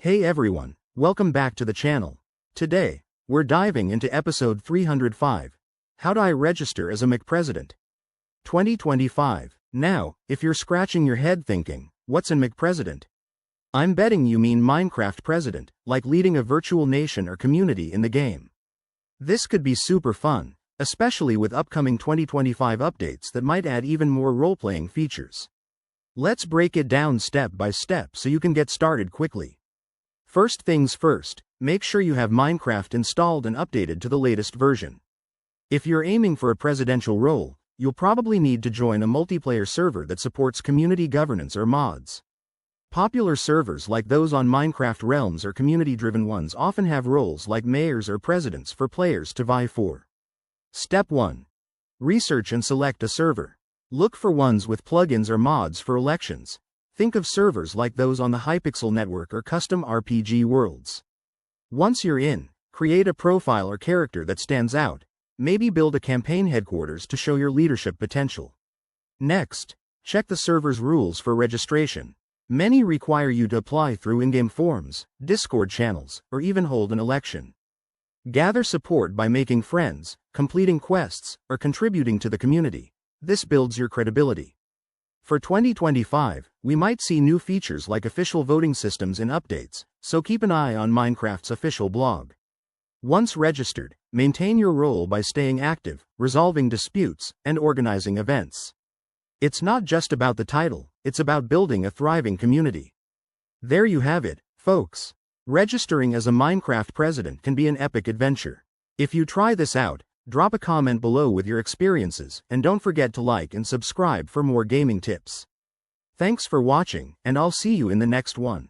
Hey everyone, welcome back to the channel. Today, we're diving into episode 305, How Do I Register as a McPresident? 2025. Now, if you're scratching your head thinking, what's an McPresident? I'm betting you mean Minecraft president, like leading a virtual nation or community in the game. This could be super fun, especially with upcoming 2025 updates that might add even more role-playing features. Let's break it down step by step so you can get started quickly. First things first, make sure you have Minecraft installed and updated to the latest version. If you're aiming for a presidential role, you'll probably need to join a multiplayer server that supports community governance or mods. Popular servers like those on Minecraft Realms or community-driven ones often have roles like mayors or presidents for players to vie for. Step 1. Research and select a server. Look for ones with plugins or mods for elections. Think of servers like those on the Hypixel network or custom RPG worlds. Once you're in, create a profile or character that stands out. Maybe build a campaign headquarters to show your leadership potential. Next, check the server's rules for registration. Many require you to apply through in-game forms, Discord channels, or even hold an election. Gather support by making friends, completing quests, or contributing to the community. This builds your credibility. For 2025, we might see new features like official voting systems in updates, so keep an eye on Minecraft's official blog. Once registered, maintain your role by staying active, resolving disputes, and organizing events. It's not just about the title, it's about building a thriving community. There you have it, folks. Registering as a Minecraft president can be an epic adventure. If you try this out, drop a comment below with your experiences, and don't forget to like and subscribe for more gaming tips. Thanks for watching, and I'll see you in the next one.